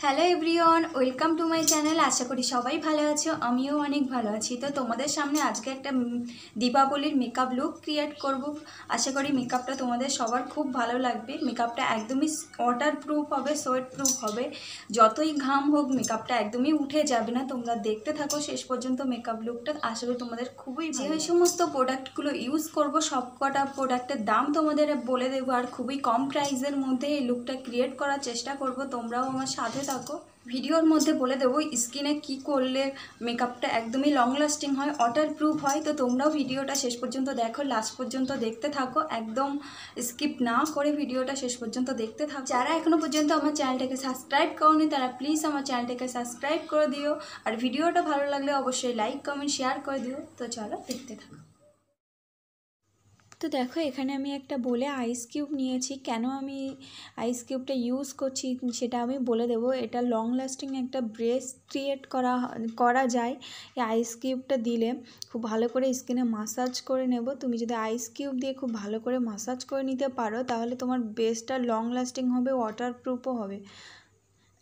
Hello everyone, welcome to my channel. আশা করি সবাই ভালো আছো, আমিও অনেক ভালো আছি। তো তোমাদের সামনে আজকে একটা দীপাবলির মেকআপ লুক ক্রিয়েট করব। আশা করি মেকআপটা তোমাদের সবার খুব ভালো লাগবে। মেকআপটা একদমই ওয়াটার প্রুফ হবে, সোয়েট প্রুফ হবে। যতই ঘাম হোক মেকআপটা একদমই উঠে যাবে না। তোমরা দেখতে থাকো শেষ পর্যন্ত মেকআপ লুকটা, আশা করি তোমাদের খুবই ভালো। যে সমস্ত প্রোডাক্টগুলো ইউজ করব সব কটা প্রোডাক্টের দাম তোমাদের বলে দেবো, আর খুবই কম প্রাইসের মধ্যে এই লুকটা ক্রিয়েট করার চেষ্টা করব। তোমরাও আমার সাথে থাকো। ভিডিওর মধ্যে বলে দেবো স্কিনে কি করলে মেকআপটা একদমই লং লাস্টিং হয়, ওয়াটার প্রুফ হয়। তো তোমরাও ভিডিওটা শেষ পর্যন্ত দেখো, লাস্ট পর্যন্ত দেখতে থাকো, একদম স্কিপ না করে ভিডিওটা শেষ পর্যন্ত দেখতে থাকো। যারা এখনও পর্যন্ত আমার চ্যানেলটাকে সাবস্ক্রাইব করোনি তারা প্লিজ আমার চ্যানেলটাকে সাবস্ক্রাইব করে দিও, আর ভিডিওটা ভালো লাগলে অবশ্যই লাইক কমেন্ট শেয়ার করে দিও। তো চলো দেখতে থাকো। তো দেখো এখানে আমি একটা বলে আইস কিউব নিয়েছি। কেন আমি আইস কিউবটা ইউজ করছি সেটা আমি বলে দেবো। এটা লং লাস্টিং একটা ব্রেস ক্রিয়েট করা যায় এই আইস কিউবটা দিলে। খুব ভালো করে স্কিনে মাসাজ করে নেব। তুমি যদি আইস কিউব দিয়ে খুব ভালো করে মাসাজ করে নিতে পারো তাহলে তোমার বেসটা লং লাস্টিং হবে, ওয়াটারপ্রুফও হবে,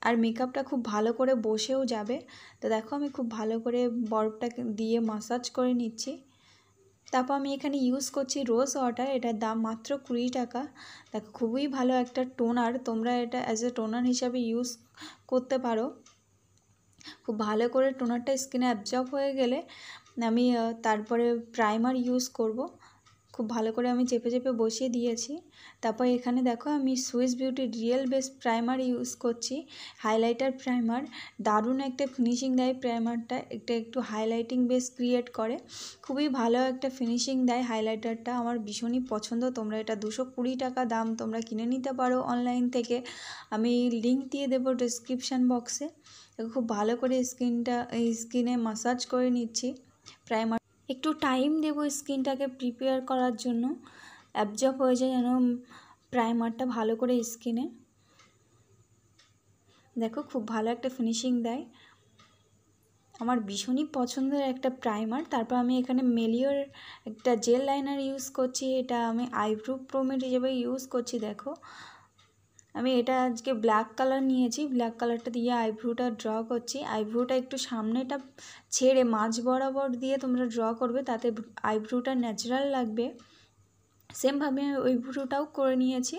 আর মেকআপটা খুব ভালো করে বসেও যাবে। তো দেখো আমি খুব ভালো করে বরফটা দিয়ে মাসাজ করে নিচ্ছি। তারপর আমি এখানে ইউজ করছি রোজ ওয়াটার। এটার দাম মাত্র 20 টাকা। দেখো খুবই ভালো একটা টোনার, তোমরা এটা অ্যাজ এ টোনার হিসাবে ইউজ করতে পারো। খুব ভালো করে টোনারটা স্কিনে অ্যাবজর্ব হয়ে গেলে আমি তারপরে প্রাইমার ইউজ করব। খুব ভালো করে আমি চেপে চেপে বসিয়ে দিয়েছি। তারপর এখানে দেখো আমি Swiss beauty real base primer use করছি, হাইলাইটার প্রাইমার। দারুণ একটা ফিনিশিং দেয় প্রাইমারটা, একটু হাইলাইটিং বেস ক্রিয়েট করে। খুবই ভালো একটা ফিনিশিং দেয় হাইলাইটারটা, আমার ভীষণই পছন্দ। তোমরা এটা 220 টাকা দাম, তোমরা কিনে নিতে পারো অনলাইন থেকে। আমি লিঙ্ক দিয়ে দেবো ডিসক্রিপশান বক্সে। খুব ভালো করে স্কিনে মাসাজ করে নিচ্ছি প্রাইমার। একটু টাইম দেবো স্কিনটাকে প্রিপেয়ার করার জন্য, অ্যাবজর্ব হয়ে যায় যেন প্রাইমারটা ভালো করে স্কিনে। দেখো খুব ভালো একটা ফিনিশিং দেয়, আমার ভীষণই পছন্দের একটা প্রাইমার। তারপর আমি এখানে মেলিওর একটা জেল লাইনার ইউজ করছি। এটা আমি আইব্রো প্রোমেট হিসেবে ইউজ করছি। দেখো আমি এটা আজকে ব্ল্যাক কালার নিয়েছি, ব্ল্যাক কালারটা দিয়ে আইব্রোটা ড্র করছি। আইব্রোটা একটু সামনেটা ছেড়ে মাঝ বরাবর দিয়ে তোমরা ড্র করবে, তাতে আইব্রোটা ন্যাচারাল লাগবে। সেমভাবে আমি আইব্রোটাও করে নিয়েছি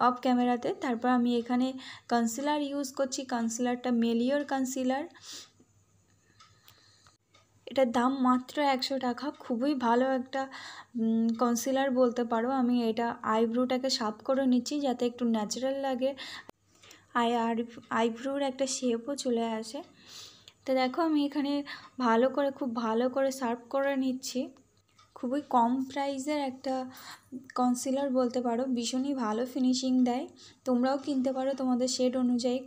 অফ ক্যামেরাতে। তারপর আমি এখানে কনসিলার ইউজ করছি, কনসিলারটা মেলিওর কনসিলার। এটার দাম মাত্র 100 টাকা। খুবই ভালো একটা কনসিলার বলতে পারো। আমি এটা আইব্রোটাকে শার্প করে নিচ্ছি যাতে একটু ন্যাচারাল লাগে, আর আইব্রোর একটা শেপও চলে আসে। তো দেখো আমি এখানে খুব ভালো করে শার্প করে নিচ্ছি। খুবই কম প্রাইসের একটা কনসিলার বলতে পারো, ভীষণই ভালো ফিনিশিং দেয়। তোমরাও কিনতে পারো তোমাদের শেড অনুযায়ী।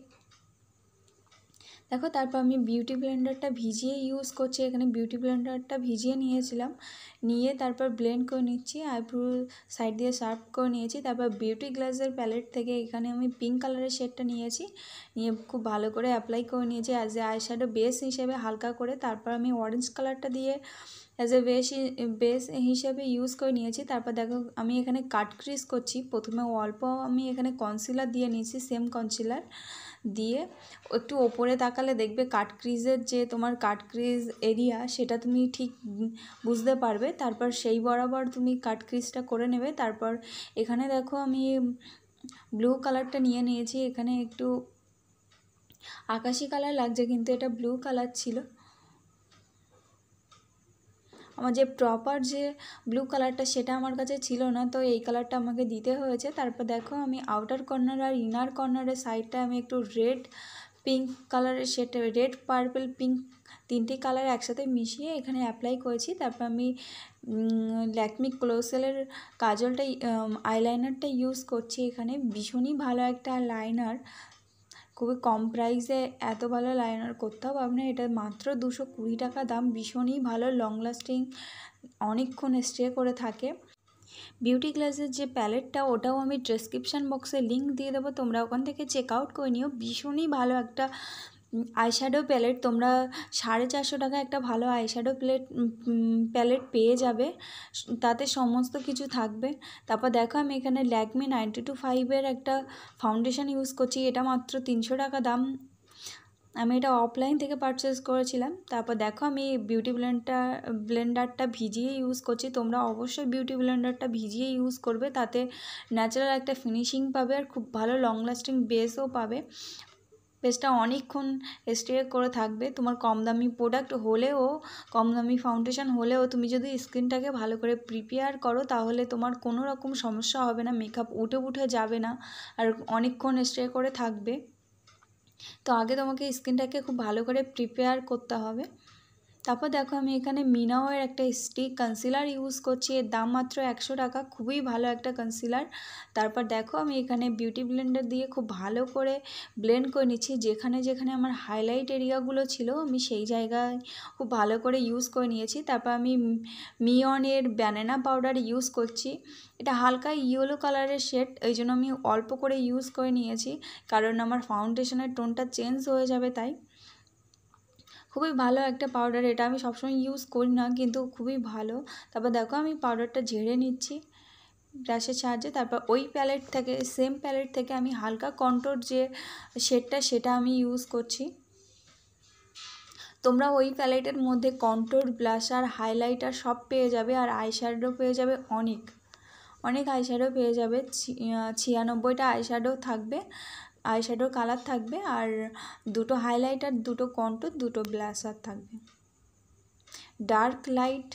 দেখো তারপর আমি বিউটি ব্লেন্ডারটা ভিজিয়ে ইউজ করছি। এখানে বিউটি ব্লেন্ডারটা ভিজিয়ে নিয়েছিলাম, নিয়ে তারপর ব্লেন্ড করে নিচ্ছি। আইব্রো সাইড দিয়ে শার্প করে নিয়েছি। তারপর বিউটি গ্লাসের প্যালেট থেকে এখানে আমি পিঙ্ক কালারের শেডটা নিয়েছি, নিয়ে খুব ভালো করে অ্যাপ্লাই করে নিয়েছি অ্যাজ এ আইশ্যাডো বেস হিসেবে হালকা করে। তারপর আমি অরেঞ্জ কালারটা দিয়ে অ্যাজ এ বেস হিসেবে ইউজ করে নিয়েছি। তারপর দেখো আমি এখানে কাট ক্রিজ করছি। প্রথমে অল্প আমি এখানে কনসিলার দিয়ে নিয়েছি, সেম কনসিলার দিয়ে একটু ওপরে তাকালে দেখবে কাট ক্রিজের যে তোমার কাট ক্রিজ এরিয়া সেটা তুমি ঠিক বুঝতে পারবে। তারপর সেই বরাবর তুমি কাট ক্রিজটা করে নেবে। তারপর এখানে দেখো আমি ব্লু কালারটা নিয়ে নিয়েছি। এখানে একটু আকাশি কালার লাগছে কিন্তু এটা ব্লু কালার ছিল। আমার যে প্রপার যে ব্লু কালারটা সেটা আমার কাছে ছিল না, তো এই কালারটা আমাকে দিতে হয়েছে। তারপর দেখো আমি আউটার কর্নার আর ইনার কর্নারের সাইডটা আমি একটু রেড পিঙ্ক কালারের সেটা রেড পার্পল পিঙ্ক তিনটি কালার একসাথে মিশিয়ে এখানে অ্যাপ্লাই করেছি। তারপর আমি ল্যাকমি ক্লোসেলের কাজলটাই আইলাইনারটা ইউজ করছি। এখানে ভীষণই ভালো একটা লাইনার, খুবই কম প্রাইসে এত ভালো লাইনার করতেও পারবে না। এটা মাত্র 220 টাকা দাম, ভীষণই ভালো, লং লাস্টিং, অনেকক্ষণ স্টে করে থাকে। বিউটি গ্লাসের যে প্যালেটটা ওটাও আমি ডেসক্রিপশান বক্সে লিঙ্ক দিয়ে দেবো, তোমরা ওখান থেকে চেক আউট করে নিও। ভীষণই ভালো একটা আইশ্যাডো প্যালেট, তোমরা 450 টাকা একটা ভালো আইশ্যাডো প্যালেট পেয়ে যাবে, তাতে সমস্ত কিছু থাকবে। তারপর দেখো আমি এখানে ল্যাকমি 92.5 একটা ফাউন্ডেশন ইউজ করছি। এটা মাত্র 300 টাকা দাম। আমি এটা অফলাইন থেকে পারচেস করেছিলাম। তারপর দেখো আমি বিউটি ব্লেন্ডারটা ভিজিয়ে ইউজ করছি। তোমরা অবশ্যই বিউটি ব্লেন্ডারটা ভিজিয়ে ইউজ করবে, তাতে ন্যাচারাল একটা ফিনিশিং পাবে আর খুব ভালো লং লাস্টিং বেসও পাবে। বেসটা অনেকক্ষণ স্টে করে থাকবে। তোমার কম দামি প্রোডাক্ট হলেও, কম দামি ফাউন্ডেশন হলেও তুমি যদি স্কিনটাকে ভালো করে প্রিপেয়ার করো তাহলে তোমার কোনো রকম সমস্যা হবে না, মেকআপ উঠে যাবে না আর অনেকক্ষণ স্টে করে থাকবে। তো আগে তোমাকে স্কিনটাকে খুব ভালো করে প্রিপেয়ার করতে হবে। তারপর দেখো আমি এখানে মিনাওয়ের একটা স্টিক কনসিলার ইউজ করছি, এর দাম মাত্র 100 টাকা, খুবই ভালো একটা কনসিলার। তারপর দেখো আমি এখানে বিউটি ব্লেন্ডার দিয়ে খুব ভালো করে ব্লেন্ড করে নিচ্ছি। যেখানে যেখানে আমার হাইলাইট এরিয়াগুলো ছিল আমি সেই জায়গায় খুব ভালো করে ইউজ করে নিয়েছি। তারপর আমি মিয়নের ব্যানানা পাউডার ইউজ করছি। এটা হালকা ইয়েলো কালারের শেড, এই জন্য আমি অল্প করে ইউজ করে নিয়েছি, কারণ আমার ফাউন্ডেশনের টোনটা চেঞ্জ হয়ে যাবে তাই। খুবই ভালো একটা পাউডার, এটা আমি সবসময় ইউজ করি না কিন্তু খুবই ভালো। তারপর দেখো আমি পাউডারটা ঝেড়ে নিচ্ছি ব্রাশের সাহায্যে। তারপর ওই প্যালেট থেকে, সেম প্যালেট থেকে আমি হালকা কন্ট্রোর যে শেডটা সেটা আমি ইউজ করছি। তোমরা ওই প্যালেটের মধ্যে কন্ট্রোর, ব্লাশার, হাইলাইটার সব পেয়ে যাবে আর আইশ্যাডো পেয়ে যাবে, অনেক আইশ্যাডো পেয়ে যাবে। 96টা আইশ্যাডো থাকবে, আইশ্যাডোর কালার থাকবে আর 2টো হাইলাইটার, 2টো কন্ট্রোর, 2টো ব্লাশার থাকবে। Dark light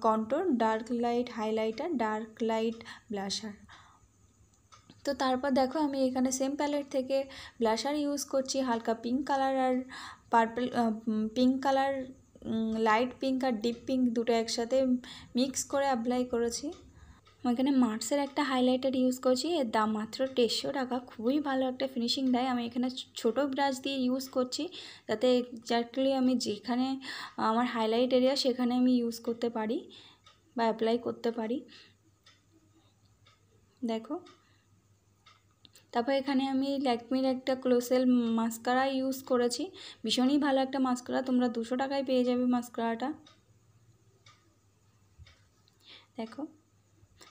contour, dark light highlighter, dark light blusher. তো তারপর দেখো আমি এখানে সেম প্যালেট থেকে ব্লাশার ইউজ করছি, হালকা পিঙ্ক কালার আর purple, pink colour, light pink আর ডিপ পিঙ্ক দুটো একসাথে মিক্স করে অ্যাপ্লাই করেছি। আমি এখানে মার্সের একটা হাইলাইটার ইউজ করছি, এর দাম মাত্র 150 টাকা, খুবই ভালো একটা ফিনিশিং দেয়। আমি এখানে ছোট ব্রাশ দিয়ে ইউজ করছি যাতে এক্স্যাক্টলি আমি যেখানে আমার হাইলাইট এরিয়া সেখানে আমি ইউজ করতে পারি বা অ্যাপ্লাই করতে পারি। দেখো তারপর এখানে আমি ল্যাকমির একটা ক্লোসেল মাস্কারা ইউজ করেছি, ভীষণই ভালো একটা মাস্কারা, তোমরা 200 টাকায় পেয়ে যাবে মাস্কারাটা। দেখো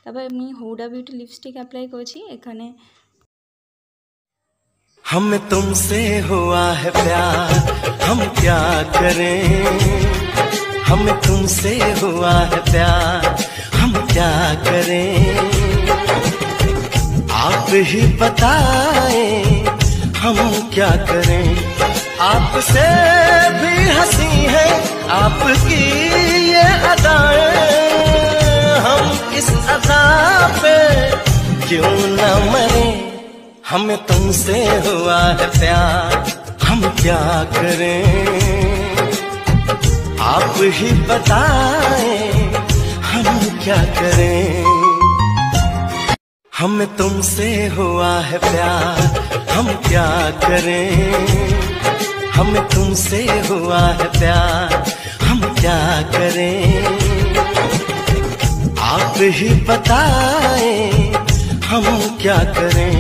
তারপর আমি হুডা বিউটি লিপস্টিক অ্যাপ্লাই করেছি এখানে। हमें तुमसे हुआ है प्यार, हम क्या करें, हमें तुमसे हुआ है प्यार, हम क्या करें, आप ही बताएं हम क्या करें, आपसे भी हंसी है आपकी ये अदाएं, हम इस अदा पे क्यों न मरे, हमें तुमसे हुआ है प्यार, हम क्या करें, आप ही बताएं हम क्या करें, हमें तुमसे हुआ है प्यार, हम क्या करें, हमें तुमसे हुआ है प्यार, हम क्या करें, आप ही बताएं हम क्या करें,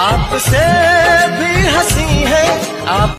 आपसे भी हंसी है आप